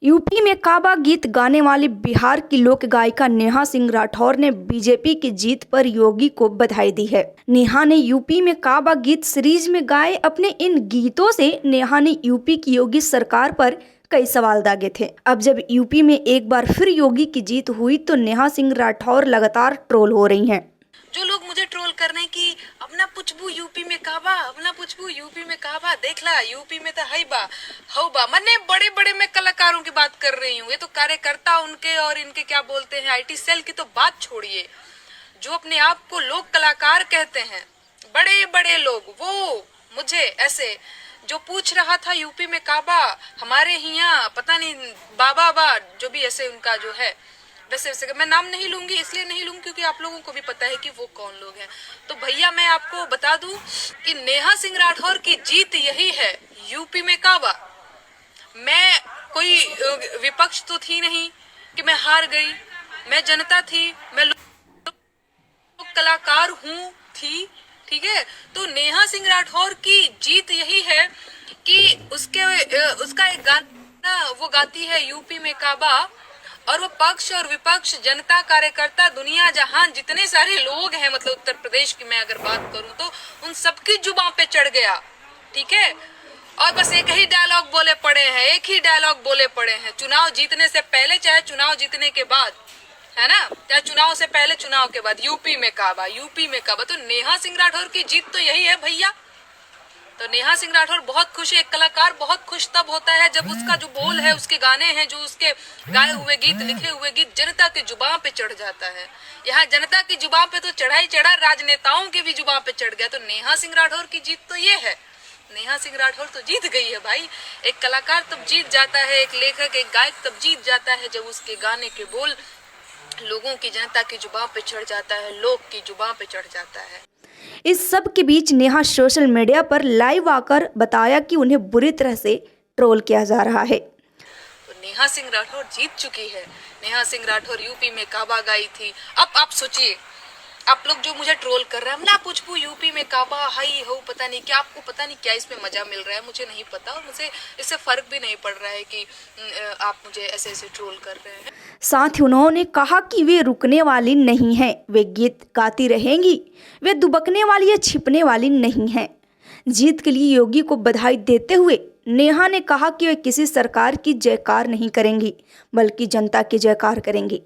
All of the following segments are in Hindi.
यूपी में काबा गीत गाने वाली बिहार की लोक गायिका नेहा सिंह राठौर ने बीजेपी की जीत पर योगी को बधाई दी है। नेहा ने यूपी में काबा गीत सीरीज में गाए अपने इन गीतों से नेहा ने यूपी की योगी सरकार पर कई सवाल दागे थे। अब जब यूपी में एक बार फिर योगी की जीत हुई तो नेहा सिंह राठौर लगातार ट्रोल हो रही हैं। जो लोग मुझे ट्रोल कर रहे हैं कि अपना पुचबू यूपी में काबा, अपना पुचबू यूपी में काबा, देख ला यूपी में तो हईबा हौबा, मन्ने बड़े बड़े मैं कलाकारों की बात कर रही हूँ। ये तो कार्यकर्ता उनके और इनके क्या बोलते हैं आईटी सेल की तो बात छोड़िए। जो अपने आप को लोग कलाकार कहते हैं, बड़े बड़े लोग, वो मुझे ऐसे जो पूछ रहा था यूपी में काबा हमारे यहाँ पता नहीं बाबा बा जो भी ऐसे उनका जो है वैसे मैं नाम नहीं लूंगी, इसलिए नहीं लूंगी क्योंकि आप लोगों को भी पता है कि वो कौन लोग हैं। तो भैया मैं आपको बता दूं कि नेहा सिंह राठौर की जीत यही है, यूपी में काबा। मैं कोई विपक्ष तो थी नहीं कि मैं हार गई, मैं जनता थी, मैं लोक कलाकार हूँ थी, ठीक है। तो नेहा सिंह राठौर की जीत यही है कि उसका एक गाना वो गाती है यूपी में काबा, और वो पक्ष और विपक्ष, जनता, कार्यकर्ता, दुनिया जहान जितने सारे लोग हैं, मतलब उत्तर प्रदेश की मैं अगर बात करूं तो उन सबकी जुबान पे चढ़ गया, ठीक है। और बस एक ही डायलॉग बोले पड़े हैं, एक ही डायलॉग बोले पड़े हैं, चुनाव जीतने से पहले चाहे चुनाव जीतने के बाद, है ना, चाहे चुनाव से पहले चुनाव के बाद, यूपी में काबा, यूपी में काबा। तो नेहा सिंह राठौर की जीत तो यही है भैया। तो नेहा सिंह राठौर बहुत खुश है। एक कलाकार बहुत खुश तब होता है जब उसका जो बोल है, उसके गाने हैं, जो उसके गाए हुए गीत, लिखे हुए गीत जनता की जुबान पे चढ़ जाता है। यहाँ जनता की जुबान पे तो चढ़ा ही चढ़ा, राजनेताओं की भी जुबान पे चढ़ गया। तो नेहा सिंह राठौर की जीत तो ये है, नेहा सिंह राठौर तो जीत गई है भाई। एक कलाकार तब जीत जाता है, एक लेखक, एक गायक तब जीत जाता है जब उसके गाने के बोल लोगों की, जनता की जुबान पे चढ़ जाता है, लोग की जुबान पे चढ़ जाता है। इस सब के बीच नेहा सोशल मीडिया पर लाइव आकर बताया कि उन्हें बुरी तरह से ट्रोल किया जा रहा है। तो नेहा सिंह राठौर जीत चुकी है। नेहा सिंह राठौर यूपी में काबा गाई थी। अब आप सोचिए, आप लोग जो मुझे ट्रोल कर रहे हैं, ना पूछू यूपी में काबा हाई हो, पता नहीं क्या, आपको पता नहीं क्या इसमें मजा मिल रहा है, मुझे नहीं पता, और मुझे इससे फर्क भी नहीं पड़ रहा है कि आप मुझे ऐसे ऐसे ट्रोल कर रहे हैं। साथ ही उन्होंने कहा कि वे रुकने वाली नहीं हैं, वे गीत गाती रहेंगी, वे दुबकने वाली या छिपने वाली नहीं हैं। जीत के लिए योगी को बधाई देते हुए नेहा ने कहा कि वे किसी सरकार की जयकार नहीं करेंगी, बल्कि जनता की जयकार करेंगी।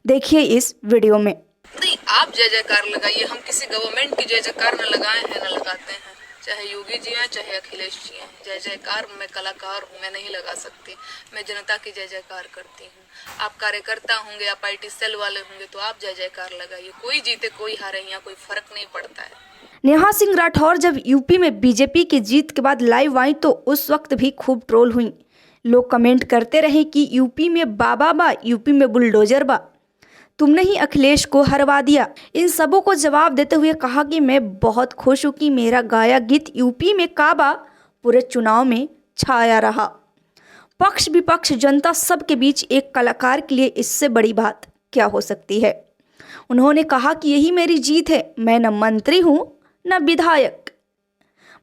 देखिए इस वीडियो में। नहीं, आप जय जयकार लगाइए, हम किसी गवर्नमेंट की जय जयकार न लगाए हैं, न लगाते हैं। चाहे योगी जी हैं, चाहे अखिलेश जी हैं, जय जयकार मैं कलाकार हूँ, मैं नहीं लगा सकती। मैं जनता की जय जयकार करती हूँ। आप कार्यकर्ता होंगे, आप आईटी सेल वाले होंगे तो आप जय जयकार लगाइए। कोई जीते कोई हारे, यहाँ कोई फर्क नहीं पड़ता है। नेहा सिंह राठौर जब यूपी में बीजेपी की जीत के बाद लाइव आई तो उस वक्त भी खूब ट्रोल हुई। लोग कमेंट करते रहे कि यूपी में बाबा बा, यूपी में बुलडोजर बा, तुमने ही अखिलेश को हरवा दिया। इन सबों को जवाब देते हुए कहा कि मैं बहुत खुश हूँ कि मेरा गाया गीत यूपी में काबा पूरे चुनाव में छाया रहा। पक्ष विपक्ष जनता सबके बीच एक कलाकार के लिए इससे बड़ी बात क्या हो सकती है। उन्होंने कहा कि यही मेरी जीत है। मैं न मंत्री हूँ न विधायक,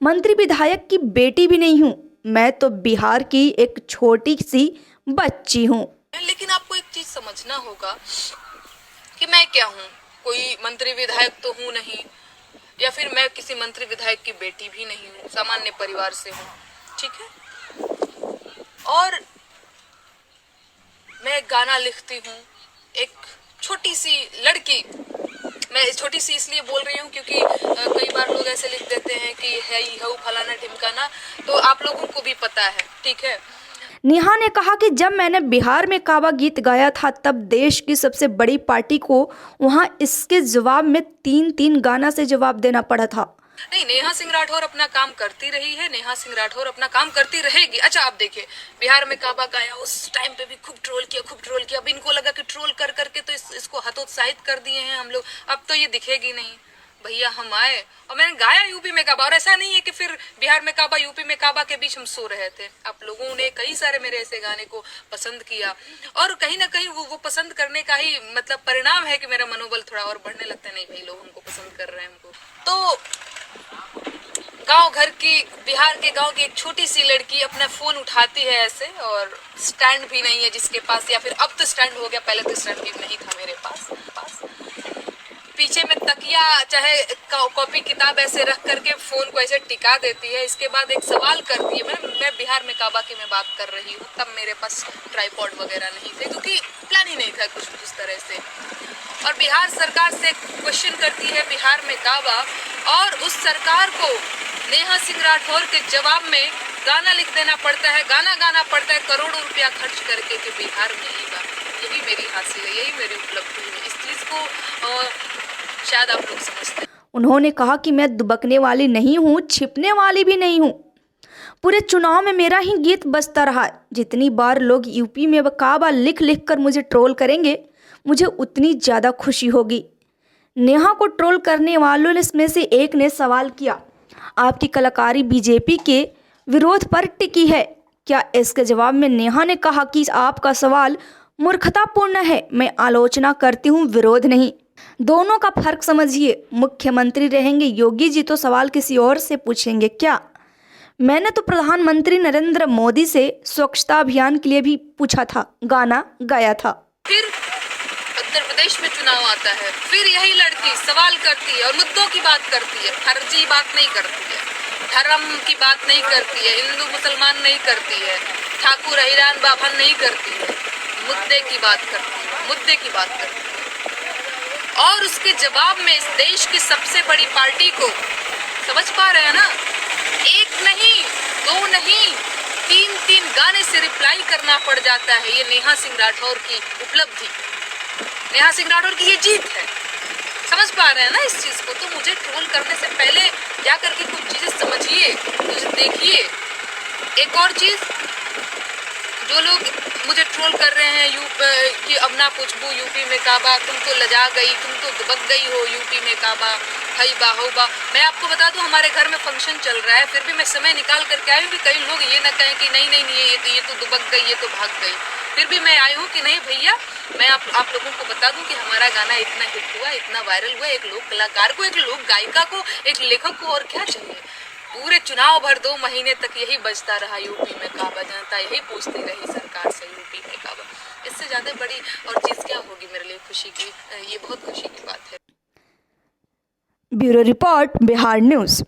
मंत्री विधायक की बेटी भी नहीं हूँ, मैं तो बिहार की एक छोटी सी बच्ची हूँ। लेकिन आपको एक चीज समझना होगा कि मैं क्या हूँ, कोई मंत्री विधायक तो हूँ नहीं, या फिर मैं किसी मंत्री विधायक की बेटी भी नहीं हूँ, सामान्य परिवार से हूँ, ठीक है। और मैं गाना लिखती हूँ, एक छोटी सी लड़की, मैं छोटी सी इसलिए बोल रही हूँ क्योंकि कई बार लोग ऐसे लिख देते हैं कि है ही हऊ फलाना ढिमकाना, तो आप लोगों को भी पता है, ठीक है। नेहा ने कहा कि जब मैंने बिहार में काबा गीत गाया था तब देश की सबसे बड़ी पार्टी को वहां इसके जवाब में 3-3 गाना से जवाब देना पड़ा था। नहीं, नेहा सिंह राठौर अपना काम करती रही है, नेहा सिंह राठौर अपना काम करती रहेगी। अच्छा आप देखिए, बिहार में काबा गाया, उस टाइम पे भी खूब ट्रोल किया, खूब ट्रोल किया। अब इनको लगा कि ट्रोल कर करके तो इसको हतोत्साहित कर दिए हैं हम लोग, अब तो ये दिखेगी नहीं। भैया हम आए और मैंने गाया यूपी में काबा, और ऐसा नहीं है कि फिर बिहार में काबा यूपी में काबा के बीच हम सो रहे थे। आप लोगों ने कई सारे मेरे ऐसे गाने को पसंद किया, और कहीं ना कहीं वो पसंद करने का ही मतलब परिणाम है कि मेरा मनोबल थोड़ा और बढ़ने लगता है। नहीं भाई, लोग हमको पसंद कर रहे हैं हमको। तो गांव घर की, बिहार के गांव की एक छोटी सी लड़की अपना फोन उठाती है ऐसे, और स्टैंड भी नहीं है जिसके पास, या फिर अब तो स्टैंड हो गया, पहले तो स्टैंड भी नहीं था मेरे पास। पीछे में तकिया चाहे कॉपी किताब ऐसे रख करके फोन को ऐसे टिका देती है। इसके बाद एक सवाल करती है, मैं बिहार में काबा की मैं बात कर रही हूँ, तब मेरे पास ट्राइपॉड वगैरह नहीं थे, क्योंकि प्लान ही नहीं था कुछ उस तरह से। और बिहार सरकार से क्वेश्चन करती है बिहार में काबा, और उस सरकार को नेहा सिंह राठौर के जवाब में गाना लिख देना पड़ता है, गाना गाना पड़ता है करोड़ों रुपया खर्च करके कि बिहार में ही बा। यही मेरी हासिल है, यही मेरी उपलब्धि है। इस चीज को शायद आप लोग समझते हैं। उन्होंने कहा कि मैं दुबकने वाली नहीं हूँ, छिपने वाली भी नहीं हूँ। पूरे चुनाव में मेरा ही गीत बजता रहा। जितनी बार लोग यूपी में काबा लिख लिख कर मुझे ट्रोल करेंगे, मुझे उतनी ज़्यादा खुशी होगी। नेहा को ट्रोल करने वालों में से एक ने सवाल किया, आपकी कलाकारी बीजेपी के विरोध पर टिकी है क्या? इसके जवाब में नेहा ने कहा कि आपका सवाल मूर्खतापूर्ण है, मैं आलोचना करती हूँ, विरोध नहीं। दोनों का फर्क समझिए। मुख्यमंत्री रहेंगे योगी जी तो सवाल किसी और से पूछेंगे क्या? मैंने तो प्रधानमंत्री नरेंद्र मोदी से स्वच्छता अभियान के लिए भी पूछा था, गाना गाया था। फिर उत्तर प्रदेश में चुनाव आता है, फिर यही लड़की सवाल करती है और मुद्दों की बात करती है, फर्जी बात नहीं करती है, धर्म की बात नहीं करती है, हिंदू मुसलमान नहीं करती है, ठाकुर हिरान बाभन नहीं करती है, मुद्दे की बात करती है, मुद्दे की बात करती है। और उसके जवाब में इस देश की सबसे बड़ी पार्टी को, समझ पा रहे हैं ना, एक नहीं, दो नहीं, तीन तीन गाने से रिप्लाई करना पड़ जाता है। ये नेहा सिंह राठौर की उपलब्धि, नेहा सिंह राठौर की ये जीत है। समझ पा रहे हैं ना इस चीज को? तो मुझे ट्रोल करने से पहले जा करके कुछ चीजें समझिए, कुछ देखिए। एक और चीज, जो लोग मुझे ट्रोल कर रहे हैं कि अब ना पूछबू यूपी में काबा, तुम तो लजा गई, तुम तो दुबक गई हो यूपी में काबा, हई बा हो बा। मैं आपको बता दूं, हमारे घर में फंक्शन चल रहा है, फिर भी मैं समय निकाल करके आई हूँ कि कई लोग ये ना कहें कि नहीं नहीं नहीं ये तो दुबक गई, ये तो भाग गई। फिर भी मैं आई हूँ कि नहीं भैया, मैं आप लोगों को बता दूं कि हमारा गाना इतना हिट हुआ, इतना वायरल हुआ। एक लोक कलाकार को, एक लोक गायिका को, एक लेखक को और क्या चाहिए? पूरे चुनाव भर 2 महीने तक यही बजता रहा यूपी में काबा, जनता यही पूछती रही सरकार से यूपी में काबा। इससे ज्यादा बड़ी और चीज क्या होगी मेरे लिए खुशी की? ये बहुत खुशी की बात है। Bureau report, Bihar news.